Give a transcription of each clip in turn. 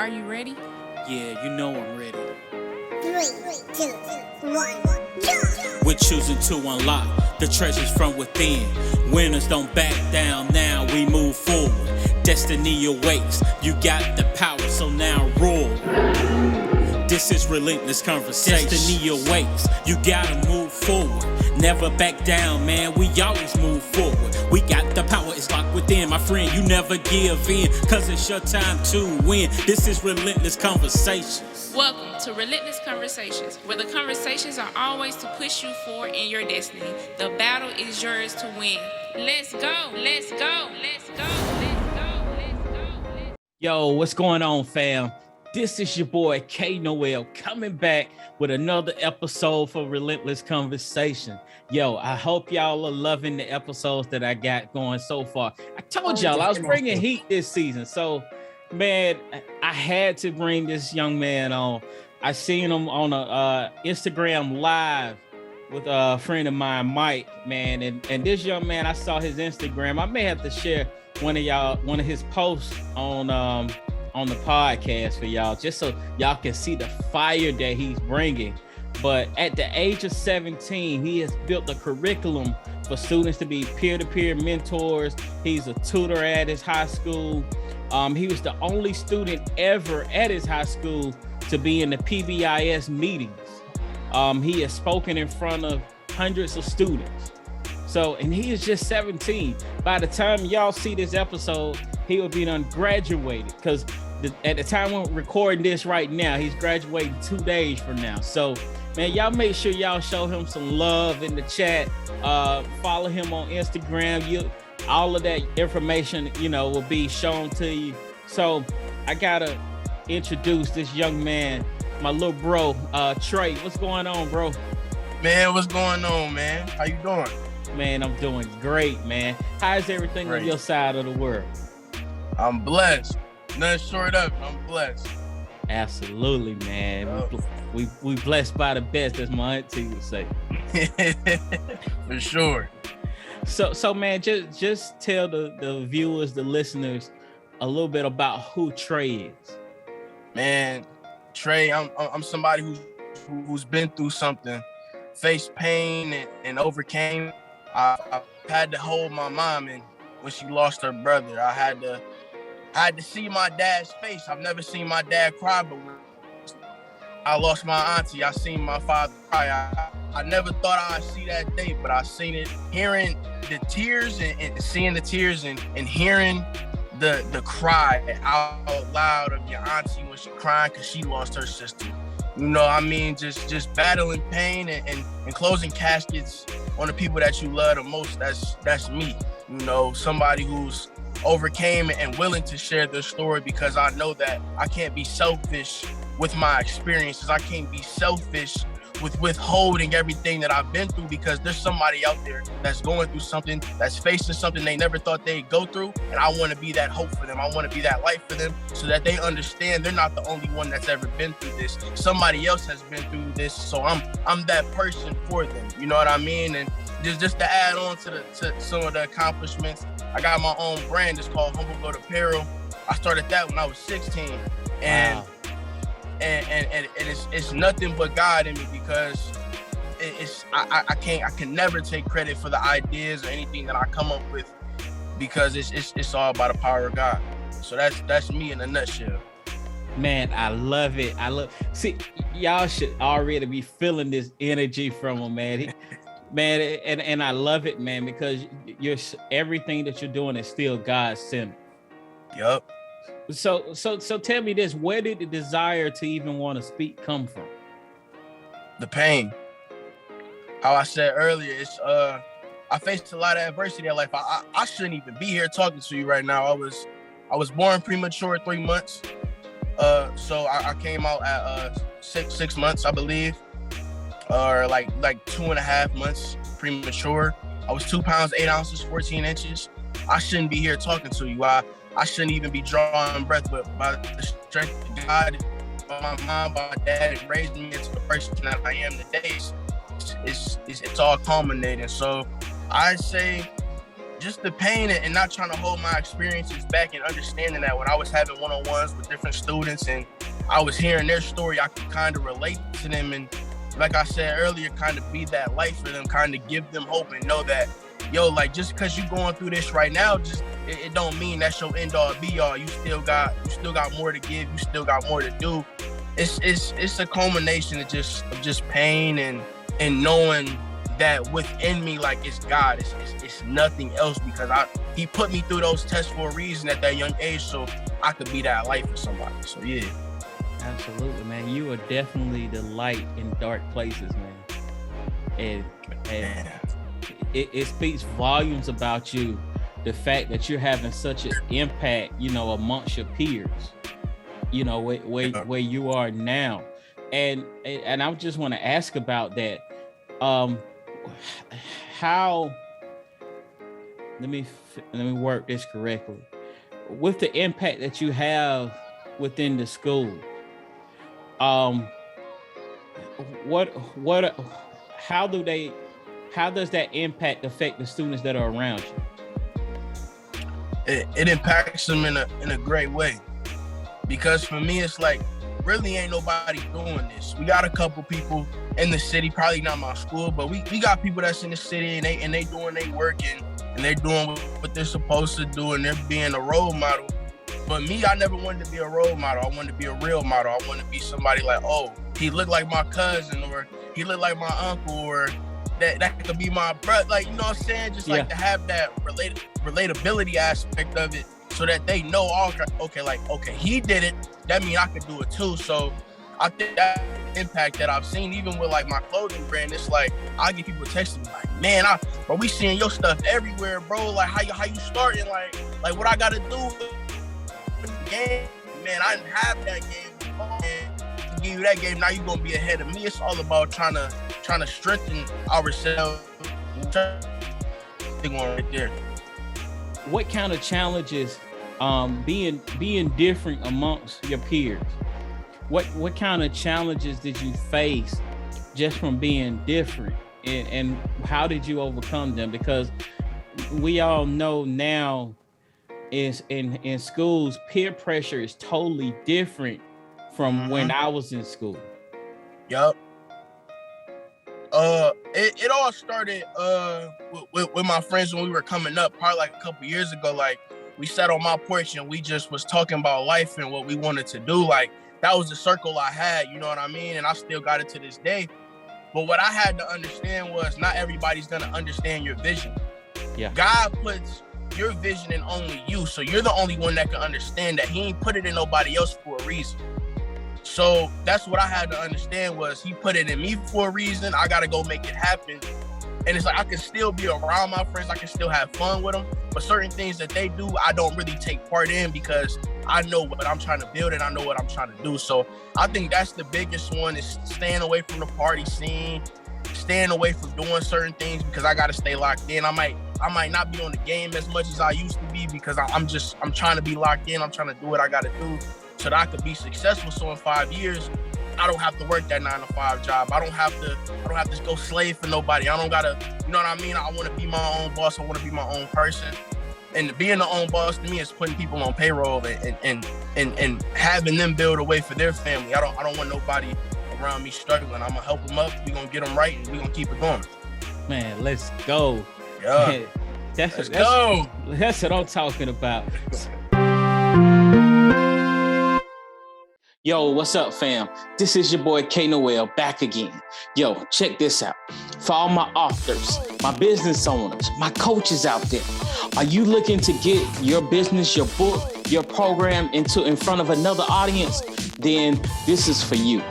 Are you ready? Yeah, you know I'm ready. 3, 2, 1, jump! We're choosing to unlock the treasures from within. Winners don't back down, now we move forward. Destiny awaits, you got the power, so now roar. This is Relentless Conversations. Destiny awaits, you gotta move forward. Never back down, man, we always move forward. We got the power, it's locked within. My friend, you never give in, cause it's your time to win. This is Relentless Conversations. Welcome to Relentless Conversations, where the conversations are always to push you forward in your destiny. The battle is yours to win. Let's go, let's go, let's go, let's go, let's go. Yo, what's going on, fam? This is your boy K Noel coming back with another episode for Relentless Conversation. Yo, I hope y'all are loving the episodes that I got going so far. I told y'all I was bringing heat this season. So, man, I had to bring this young man on. I seen him on a Instagram live with a friend of mine, Mike, man. And this young man, I saw his Instagram. I may have to share one of his posts on the podcast for y'all, just so y'all can see the fire that he's bringing. But at the age of 17, he has built a curriculum for students to be peer-to-peer mentors. He's a tutor at his high school. He was the only student ever at his high school to be in the PBIS meetings. He has spoken in front of hundreds of students. So, and he is just 17. By the time y'all see this episode, he will be done graduated, because at the time we're recording this right now, he's graduating 2 days from now. So, man, y'all make sure y'all show him some love in the chat. Follow him on Instagram. All of that information, will be shown to you. So, I gotta introduce this young man, my little bro, Tre. What's going on, bro? Man, what's going on, man? How you doing? Man, I'm doing great, man. How's everything on your side of the world? I'm blessed. Nothing short of it. I'm blessed. Absolutely, man. Oh. We blessed by the best, as my auntie would say. For sure. So man, just tell the viewers, the listeners, a little bit about who Tre is. Man, Tre, I'm somebody who's been through something, faced pain and overcame. I had to hold my mom in when she lost her brother. I had to see my dad's face. I've never seen my dad cry, but when I lost my auntie, I seen my father cry. I never thought I'd see that day, but I seen it. Hearing the tears and seeing the tears and hearing the cry out loud of your auntie when she crying because she lost her sister. Just battling pain and closing caskets on the people that you love the most. That's me. Somebody who's overcame and willing to share their story, because I know that I can't be selfish with my experiences. I can't be selfish with withholding everything that I've been through, because there's somebody out there that's going through something, that's facing something they never thought they'd go through. And I want to be that hope for them. I want to be that light for them, so that they understand they're not the only one that's ever been through this. Somebody else has been through this. So I'm that person for them. You know what I mean? And just to add on to some of the accomplishments, I got my own brand. It's called Humble Goat Apparel. I started that when I was 16. And Wow. And it's nothing but God in me, because I can never take credit for the ideas or anything that I come up with, because it's all about the power of God. So that's me in a nutshell. Man, I love it. See, y'all should already be feeling this energy from him, man. And I love it, man, because everything that you're doing is still God-centered. Yup. So tell me this: where did the desire to even want to speak come from? The pain. How I said earlier, it's I faced a lot of adversity in life. I shouldn't even be here talking to you right now. I was born premature 3 months. So I came out at 6 months, I believe, or like 2.5 months premature. I was 2 pounds 8 ounces 14 inches. I shouldn't be here talking to you. I shouldn't even be drawing breath, but by the strength of God, by my mom, by my dad, it raised me into the person that I am today. It's all culminating. So I say just the pain and not trying to hold my experiences back, and understanding that when I was having one-on-ones with different students and I was hearing their story, I could kind of relate to them. And like I said earlier, kind of be that light for them, kind of give them hope and know that, yo, like, just because you're going through this right now, just it don't mean that's your end all be all. You still got more to give. You still got more to do. It's a culmination of just pain and knowing that within me, like, it's God. It's nothing else, because he put me through those tests for a reason at that young age, so I could be that light for somebody. So yeah. Absolutely, man. You are definitely the light in dark places, man. And it speaks volumes about you, the fact that you're having such an impact, you know, amongst your peers, you know, where you are now. And I just want to ask about that. How, let me work this correctly. With the impact that you have within the school, how does that impact affect the students that are around you? It impacts them in a great way, because for me, it's like, really ain't nobody doing this. We got a couple people in the city, probably not my school, but we got people that's in the city and they doing their work and they're doing what they're supposed to do, and they're being a role model. But me, I never wanted to be a role model. I wanted to be a real model. I wanted to be somebody like, oh, he looked like my cousin, or he looked like my uncle, or that could be my brother. Like, you know what I'm saying? Just like to have that relatability aspect of it, so that they know, okay, he did it, that means I could do it too. So I think that impact that I've seen, even with like my clothing brand, it's like, I get people texting me like, man, bro, we seeing your stuff everywhere, bro. Like, how you starting? Like what I gotta do with the game? Man, I didn't have that game before, and to give you that game, now you gonna be ahead of me. It's all about trying to strengthen ourselves. Thing on right there. What kind of challenges, being different amongst your peers? What kind of challenges did you face just from being different, and how did you overcome them? Because we all know now is in schools, peer pressure is totally different from when I was in school. Yup. It all started with my friends when we were coming up, probably like a couple years ago. Like, we sat on my porch and we just was talking about life and what we wanted to do. Like, that was the circle I had, you know what I mean? And I still got it to this day. But what I had to understand was, not everybody's gonna understand your vision. Yeah. God puts your vision in only you, so you're the only one that can understand that. He ain't put it in nobody else for a reason. So that's what I had to understand, was he put it in me for a reason. I gotta go make it happen. And it's like, I can still be around my friends, I can still have fun with them, but certain things that they do, I don't really take part in, because I know what I'm trying to build and I know what I'm trying to do. So I think that's the biggest one, is staying away from the party scene, staying away from doing certain things, because I gotta stay locked in. I might not be on the game as much as I used to be, because I'm trying to be locked in. I'm trying to do what I gotta do so that I could be successful. So in 5 years, I don't have to work that 9-to-5 job. I don't have to go slave for nobody. I don't gotta, you know what I mean? I want to be my own boss. I want to be my own person. And being the own boss to me is putting people on payroll and having them build a way for their family. I don't want nobody around me struggling. I'm gonna help them up. We gonna get them right, and we gonna keep it going. Man, let's go. Yeah. Man, that's what I'm talking about. Yo, what's up, fam? This is your boy K Noel back again. Yo, check this out. For all my authors, my business owners, my coaches out there, are you looking to get your business, your book, your program in front of another audience? Then this is for you.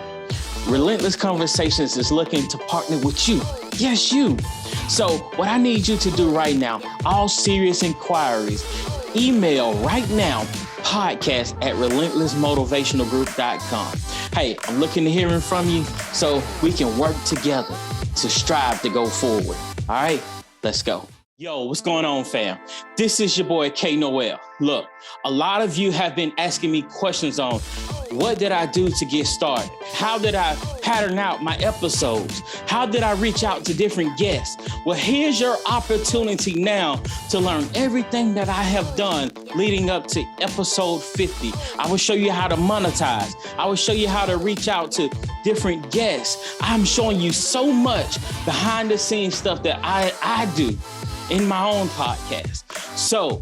Relentless Conversations is looking to partner with you. Yes, you. So what I need you to do right now, all serious inquiries, email right now, podcast@relentlessmotivationalgroup.com. Hey, I'm looking to hearing from you so we can work together to strive to go forward. All right, let's go. Yo, what's going on, fam? This is your boy, Noel. Look, a lot of you have been asking me questions on what did I do to get started? How did I pattern out my episodes? How did I reach out to different guests? Well, here's your opportunity now to learn everything that I have done leading up to episode 50. I will show you how to monetize. I will show you how to reach out to different guests. I'm showing you so much behind the scenes stuff that I do in my own podcast. So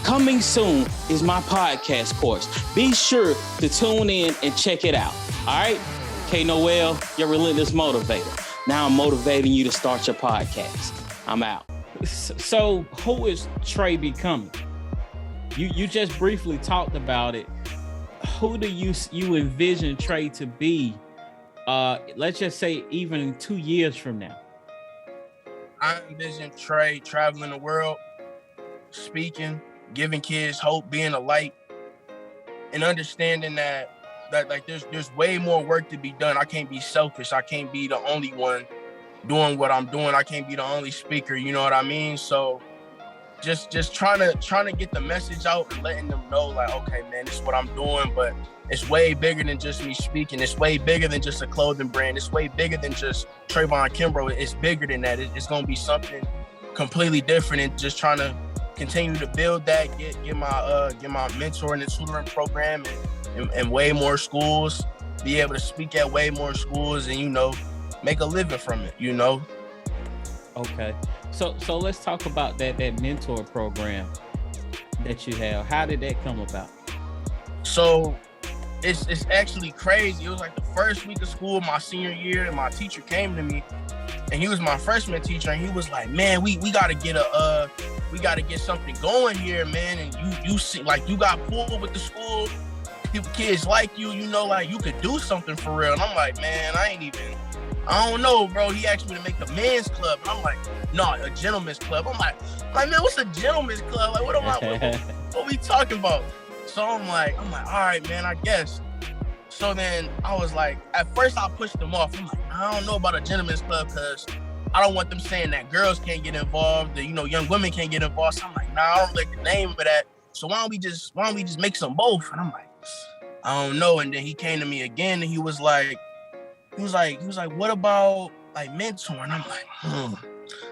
coming soon is my podcast course. Be sure to tune in and check it out. All right? Noel, your Relentless Motivator. Now I'm motivating you to start your podcast. I'm out. So who is Tre becoming? You just briefly talked about it. Who do you envision Tre to be? Let's just say even 2 years from now. I envision Tre traveling the world, speaking, giving kids hope, being a light, and understanding that like there's way more work to be done. I can't be selfish. I can't be the only one doing what I'm doing. I can't be the only speaker. You know what I mean? So just trying to get the message out and letting them know, like, okay, man, this is what I'm doing, but it's way bigger than just me speaking. It's way bigger than just a clothing brand. It's way bigger than just Tre Von Kimbrough. It's bigger than that. It's going to be something completely different, and just trying to continue to build that, get my mentoring and tutoring program and way more schools, be able to speak at way more schools, and, you know, make a living from it, you know? Okay. So let's talk about that mentor program that you have. How did that come about? So it's actually crazy. It was like the first week of school, my senior year, and my teacher came to me, and he was my freshman teacher, and he was like, man, we gotta get something going here, man. And you see, like, you got pulled with the school, kids like you know, like, you could do something for real. And I'm like, man, I don't know, bro. He asked me to make a men's club, and I'm like, no, a gentleman's club. I'm like, man, what's a gentleman's club? Like, what we talking about? So I'm like, all right, man, I guess. So then I was like, at first I pushed them off. I'm like, I don't know about a gentleman's club, because I don't want them saying that girls can't get involved, that, you know, young women can't get involved. So I'm like, nah, I don't like the name of that. So why don't we just make some both? And I'm like, I don't know. And then he came to me again, and he was like, what about like mentoring? I'm like,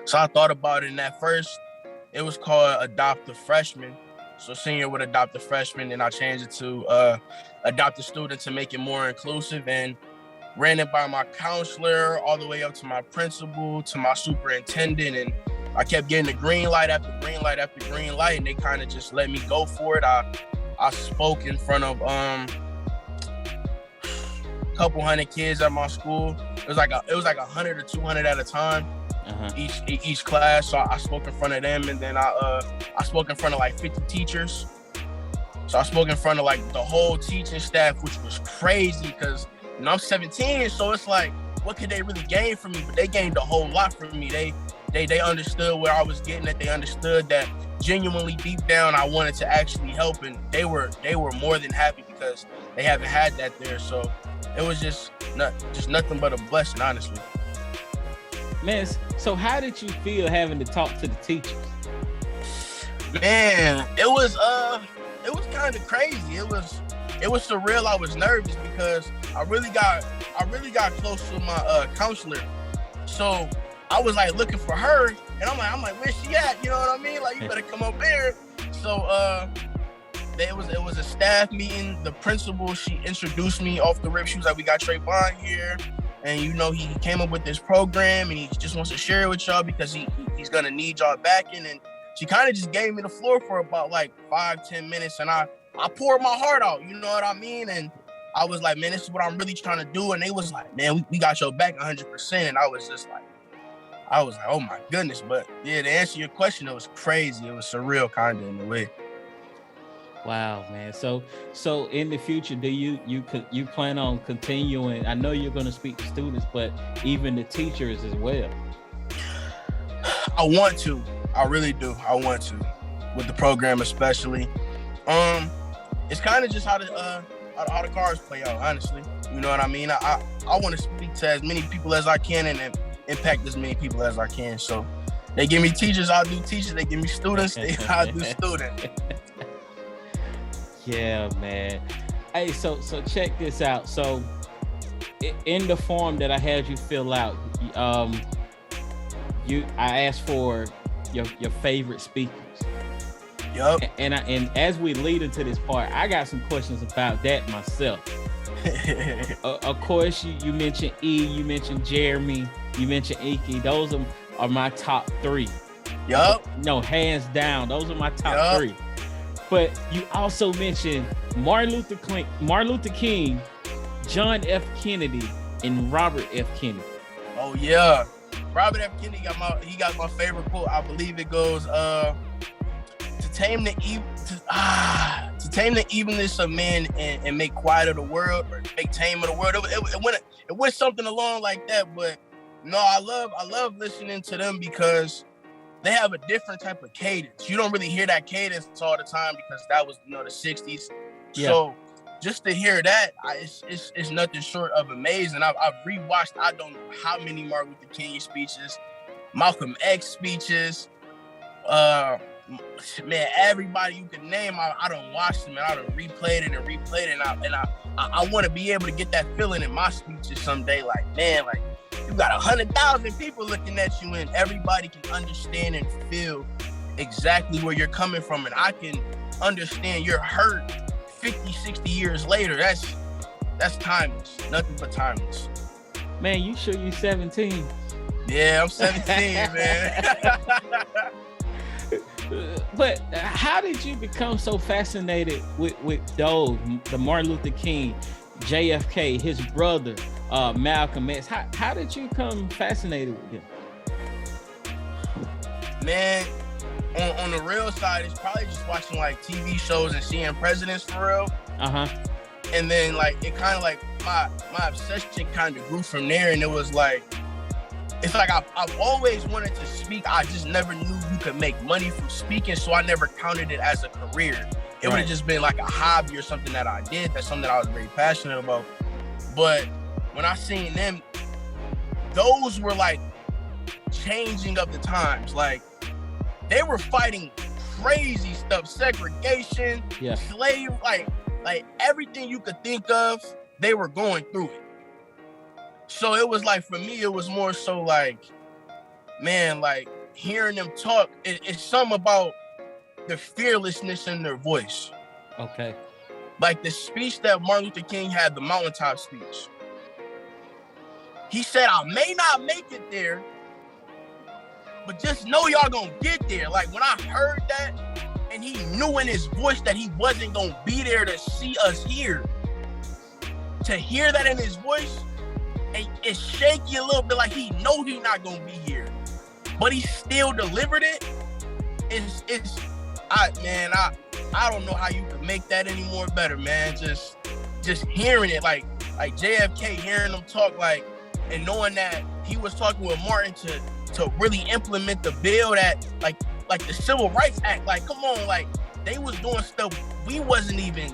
So I thought about it, and at first it was called Adopt a Freshman. So senior would adopt a freshman, and I changed it to adopt a student to make it more inclusive, and ran it by my counselor all the way up to my principal, to my superintendent. And I kept getting the green light after green light after green light, and they kind of just let me go for it. I spoke in front of a couple hundred kids at my school. It was like 100 or 200 at a time. Each class. So I spoke in front of them, and then I spoke in front of like 50 teachers. So I spoke in front of like the whole teaching staff, which was crazy, because, you know, I'm 17, so it's like, what could they really gain from me? But they gained a whole lot from me. They understood where I was getting at. They understood that genuinely deep down I wanted to actually help, and they were more than happy, because they haven't had that there. So it was just nothing but a blessing, honestly. Man, so how did you feel having to talk to the teachers? Man, it was kind of crazy. It was surreal. I was nervous, because I really got close to my counselor. So I was like looking for her, and I'm like, where's she at? You know what I mean? Like, you better come up here. So it was a staff meeting. The principal, she introduced me off the rip. She was like, we got Tre Von here, and, you know, he came up with this program, and he just wants to share it with y'all, because he's gonna need y'all backing. And she kind of just gave me the floor for about like 5-10 minutes, and I poured my heart out, you know what I mean? And I was like, man, this is what I'm really trying to do. And they was like, man, we got your back 100%. And I was like, oh my goodness. But yeah, to answer your question, it was crazy. It was surreal, kind of, in a way. Wow, man. So in the future, do you plan on continuing? I know you're going to speak to students, but even the teachers as well. I want to. I really do. I want to, with the program especially. It's kind of just how the cards play out, honestly. You know what I mean? I want to speak to as many people as I can, and impact as many people as I can. So They give me teachers, I'll do teachers. They give me students, I'll do students. Yeah, man. Hey, so check this out. So in the form that I had you fill out, I asked for your favorite speakers. Yup. And as we lead into this part, I got some questions about that myself. Of course, you mentioned E, you mentioned Jeremy, you mentioned Iki. Those are my top 3. Yup. No, hands down, those are my top 3. But you also mentioned Martin Luther King, John F. Kennedy, and Robert F. Kennedy. Oh yeah, Robert F. Kennedy got my favorite quote. I believe it goes, to tame the evenness of men and make quiet of the world, or make tame of the world. It went something along like that. But no, I love listening to them because they have a different type of cadence. You don't really hear that cadence all the time because that was, the 60s. Yeah. So just to hear that, it's nothing short of amazing. I've rewatched, I don't know how many Martin Luther King speeches, Malcolm X speeches, man, everybody you can name, I done watched them, and I done replayed it, and I want to be able to get that feeling in my speeches someday. Like, man, like, you got 100,000 people looking at you, and everybody can understand and feel exactly where you're coming from, and I can understand your hurt 50, 60 years later. That's timeless. Nothing but timeless. Man, you sure you 17? Yeah, I'm 17, man. But how did you become so fascinated with those, the Martin Luther King, JFK, his brother, Malcolm X? How did you become fascinated with them? Man, on the real side, it's probably just watching like TV shows and seeing presidents for real. And then like it kind of like my obsession kind of grew from there, and it was like, it's like I've always wanted to speak. I just never knew you could make money from speaking, so I never counted it as a career. It would have just been like a hobby or something that I did. That's something that I was very passionate about. But when I seen them, those were like changing of the times. Like, they were fighting crazy stuff, segregation, slave, like everything you could think of, they were going through it. So it was like, for me, it was more so like, man, like hearing them talk, it's something about the fearlessness in their voice. Okay. Like the speech that Martin Luther King had, the mountaintop speech. He said, I may not make it there, but just know y'all gonna get there. Like, when I heard that, and he knew in his voice that he wasn't gonna be there to see us here, to hear that in his voice, it shake you a little bit, like he know he's not gonna be here, but he still delivered it. I don't know how you could make that any more better, man. Just hearing it, like JFK, hearing him talk, like, and knowing that he was talking with Martin to really implement the bill that like the Civil Rights Act. Like, come on, like they was doing stuff we wasn't even,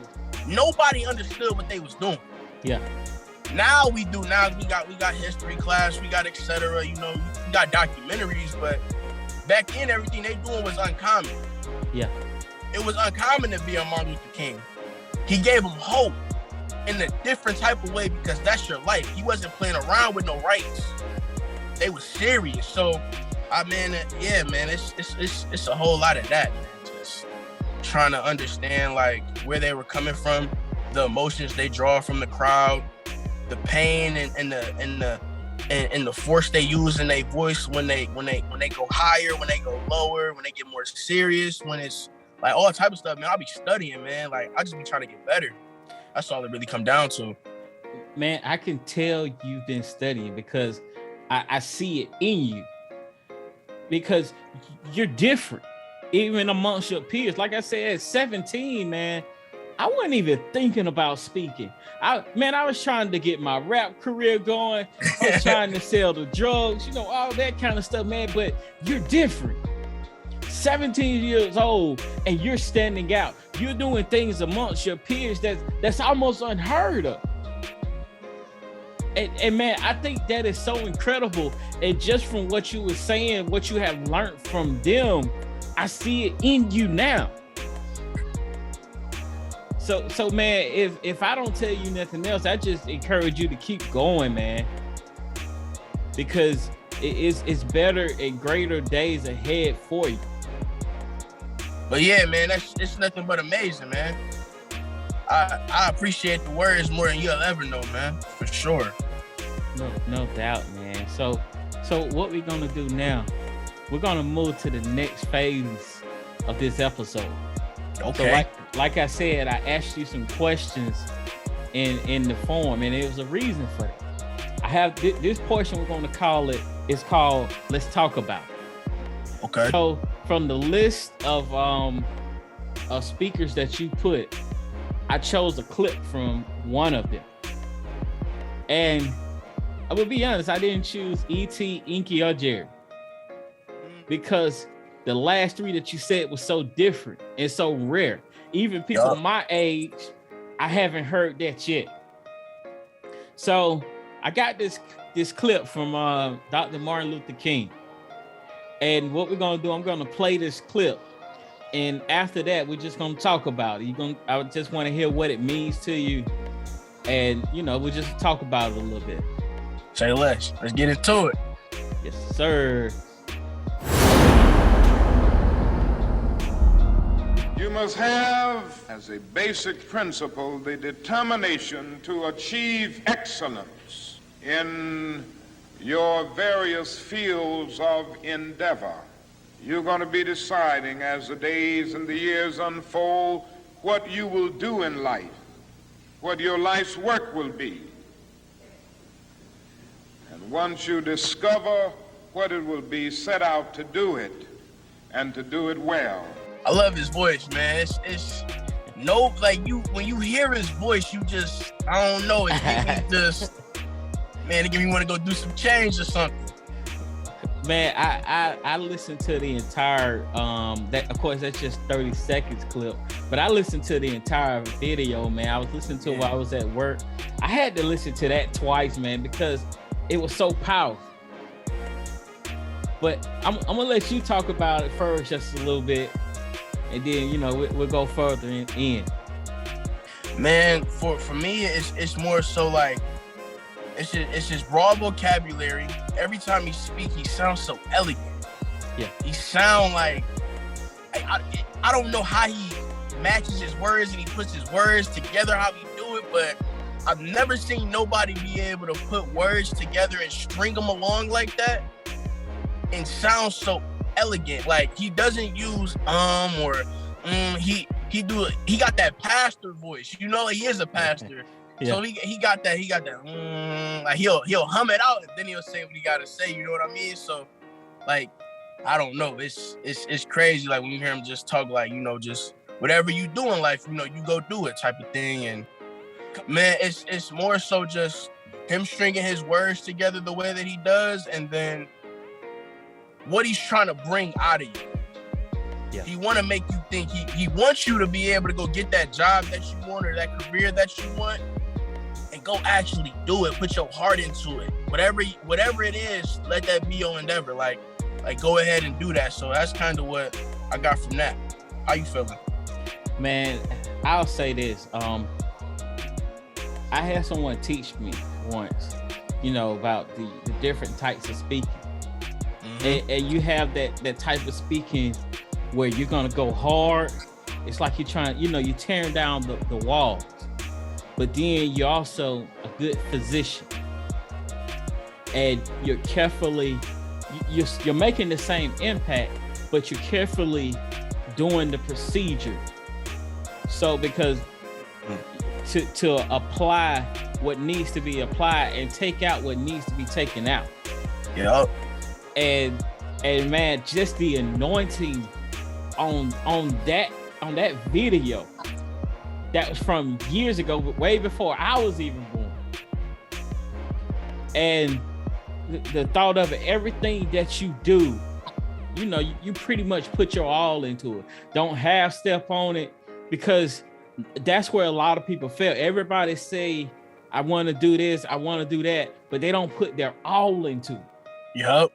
nobody understood what they was doing. Yeah. Now we do. Now we got history class, we got etc. We got documentaries, but back then everything they doing was uncommon. Yeah. It was uncommon to be a Martin Luther King. He gave them hope in a different type of way, because that's your life. He wasn't playing around with no rights. They was serious. So, it's a whole lot of that, man. Just trying to understand like where they were coming from, the emotions they draw from the crowd, the pain and the force they use in their voice when they go higher, when they go lower, when they get more serious, when it's like all type of stuff, man. I'll be studying, man. Like, I just be trying to get better. That's all it really come down to. Man, I can tell you've been studying because I see it in you, because you're different, even amongst your peers. Like I said, at 17, man, I wasn't even thinking about speaking. I was trying to get my rap career going. I was trying to sell the drugs, all that kind of stuff, man. But you're different. 17 years old, and you're standing out. You're doing things amongst your peers that's almost unheard of. And man, I think that is so incredible. And just from what you were saying, what you have learned from them, I see it in you now. So man, if I don't tell you nothing else, I just encourage you to keep going, man. Because it's better and greater days ahead for you. But yeah, man, it's nothing but amazing, man. I appreciate the words more than you'll ever know, man, for sure. No doubt, man. So what we're gonna do now, we're gonna move to the next phase of this episode. Okay. So like I said, I asked you some questions in the form, and there was a reason for that. I have this portion we're gonna call it. It's called Let's Talk About It. Okay. So from the list of speakers that you put, I chose a clip from one of them. And I will be honest, I didn't choose E.T., Inky, or Jerry because the last three that you said was so different and so rare. Even people my age, I haven't heard that yet. So I got this clip from Dr. Martin Luther King. And what we're gonna do, I'm gonna play this clip. And after that, we're just gonna talk about it. I just want to hear what it means to you. And we'll just talk about it a little bit. Say less. Let's get into it. Yes, sir. You must have, as a basic principle, the determination to achieve excellence in your various fields of endeavor. You're going to be deciding as the days and the years unfold what you will do in life, what your life's work will be. And once you discover what it will be, set out to do it and to do it well. I love his voice, man. It's no, like when you hear his voice, you just, I don't know, it give me want to go do some change or something. Man, I listened to the entire that, of course, that's just 30 seconds clip, but I listened to the entire video, man. I was listening to it while I was at work. I had to listen to that twice, man, because it was so powerful. But I'm gonna let you talk about it first just a little bit, and then we'll go further in. Man, for me, it's more so like it's just raw vocabulary. Every time he speaks, he sounds so elegant. Yeah, he sound like I don't know how he matches his words and he puts his words together, how he do it, but I've never seen nobody be able to put words together and string them along like that and sound so elegant. Like he doesn't use or he got that pastor voice. Like he is a pastor. Yeah. So he got that like he'll hum it out and then he'll say what he gotta say, you know what I mean? So like I don't know, it's crazy, like when you hear him just talk, like just whatever you do in life, you go do it type of thing. And man, it's more so just him stringing his words together the way that he does, and then what he's trying to bring out of you. Yeah. He want to make you think. He wants you to be able to go get that job that you want or that career that you want, and go actually do it. Put your heart into it. Whatever it is, let that be your endeavor. Like go ahead and do that. So that's kind of what I got from that. How you feeling? Man, I'll say this. I had someone teach me once, about the different types of speaking. Mm-hmm. And you have that type of speaking where you're gonna go hard. It's like you're trying, you're tearing down the walls, but then you're also a good physician, and you're carefully, you're making the same impact, but you're carefully doing the procedure. So because to apply what needs to be applied and take out what needs to be taken out. Yep. And man, just the anointing on that video that was from years ago, way before I was even born. And the thought of it, everything that you do, you pretty much put your all into it. Don't half step on it, because that's where a lot of people fail. Everybody say, I want to do this, I want to do that, but they don't put their all into it. Yup.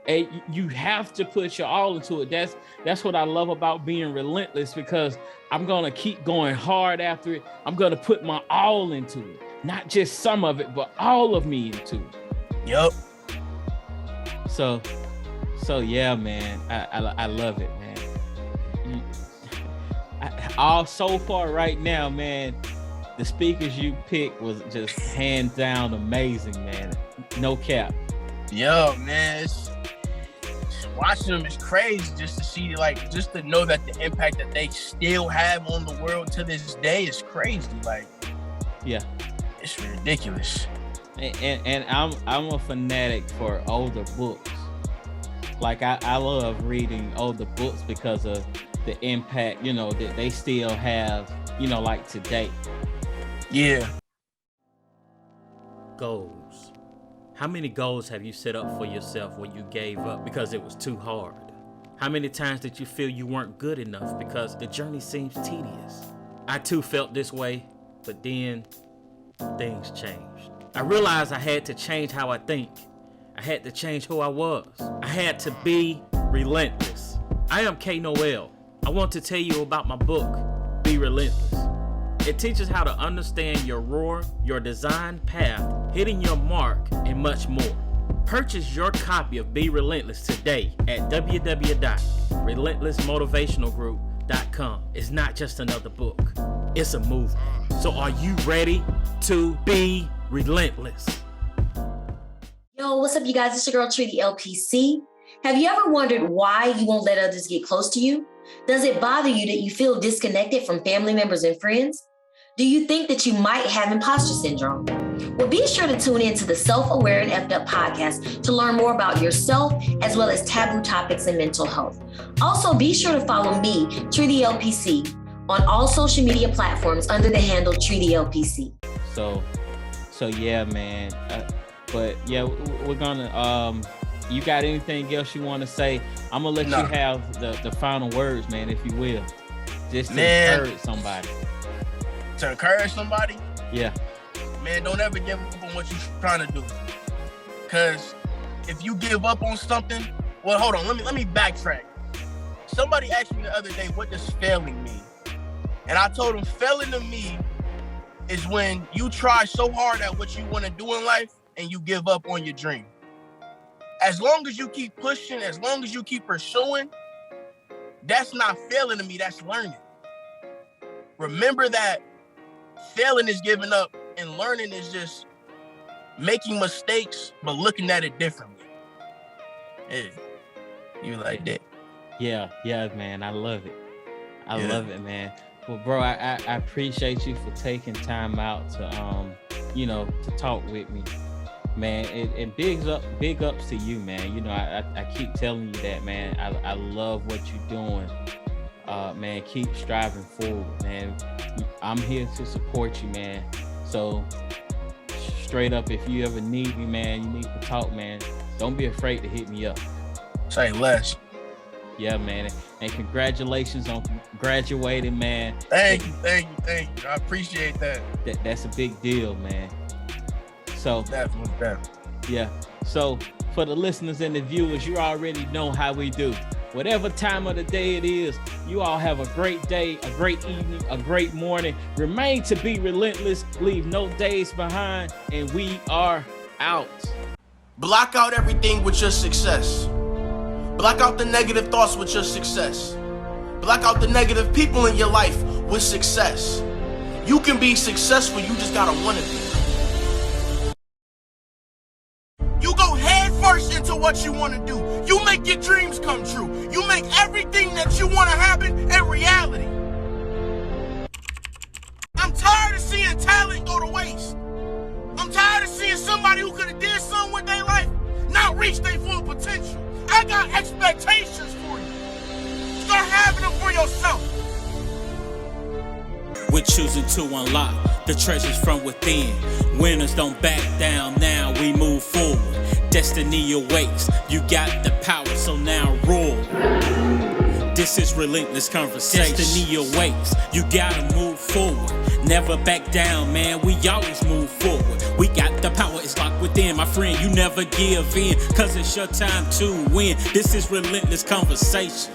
And you have to put your all into it. That's what I love about being relentless, because I'm going to keep going hard after it. I'm going to put my all into it. Not just some of it, but all of me into it. Yup. So yeah, man, I love it, man. All so far right now, man, the speakers you picked was just hands down amazing, man. No cap. Yo, man, watching them is crazy, just to see, like, just to know that the impact that they still have on the world to this day is crazy. Like, yeah, it's ridiculous. And I'm a fanatic for older books. Like, I love reading older books because of the impact, you know, that they still have, you know, like today. Yeah. Goals. How many goals have you set up for yourself when you gave up because it was too hard? How many times did you feel you weren't good enough because the journey seems tedious? I too felt this way, but then things changed. I realized I had to change how I think. I had to change who I was. I had to be relentless. I am K. Noel. I want to tell you about my book, Be Relentless. It teaches how to understand your roar, your design path, hitting your mark, and much more. Purchase your copy of Be Relentless today at www.relentlessmotivationalgroup.com. It's not just another book. It's a movement. So are you ready to be relentless? Yo, what's up, you guys? It's your girl, Tre the LPC. Have you ever wondered why you won't let others get close to you? Does it bother you that you feel disconnected from family members and friends? Do you think that you might have imposter syndrome? Well, be sure to tune in to the Self-Aware and Effed Up podcast to learn more about yourself as well as taboo topics in mental health. Also, be sure to follow me, Tre the LPC, on all social media platforms under the handle Tre the LPC. So yeah, man. But yeah, we're gonna. You got anything else you want to say? I'm gonna let you have the final words, man, if you will, just to encourage somebody. To encourage somebody? Yeah. Man, don't ever give up on what you're trying to do. Because if you give up on something, well, hold on, let me backtrack. Somebody asked me the other day, what does failing mean? And I told them, failing to me is when you try so hard at what you want to do in life and you give up on your dream. As long as you keep pushing, as long as you keep pursuing, that's not failing to me, that's learning. Remember that failing is giving up and learning is just making mistakes, but looking at it differently. Yeah, you like that? Yeah, man, I love it. I love it, man. Well, bro, I appreciate you for taking time out to, to talk with me. Man, and big ups to you, man. You know, I keep telling you that, man. I love what you're doing. Man, keep striving forward, man. I'm here to support you, man. So straight up, if you ever need me, man, you need to talk, man, don't be afraid to hit me up. Say less. Yeah, man. And congratulations on graduating, man. Thank you. I appreciate that. That's a big deal, man. So definitely. Yeah. So for the listeners and the viewers, you already know how we do. Whatever time of the day it is, you all have a great day, a great evening, a great morning. Remain to be relentless, leave no days behind, and we are out. Block out everything with your success. Block out the negative thoughts with your success. Block out the negative people in your life with success. You can be successful, you just gotta want to be. You go head first into what you want to do. You make your dreams come true. You make everything that you want to happen a reality. I'm tired of seeing talent go to waste. I'm tired of seeing somebody who could have did something with their life not reach their full potential. I got expectations for you. Start having them for yourself. We're choosing to unlock the treasures from within. Winners don't back down, now we move forward. Destiny awaits, you got the power, so now roar. This This is Relentless Conversations. Destiny awaits. You gotta move forward. Never back down, man. We always move forward. We got the power, it's locked within. My friend, you never give in, cause it's your time to win. This is Relentless Conversations.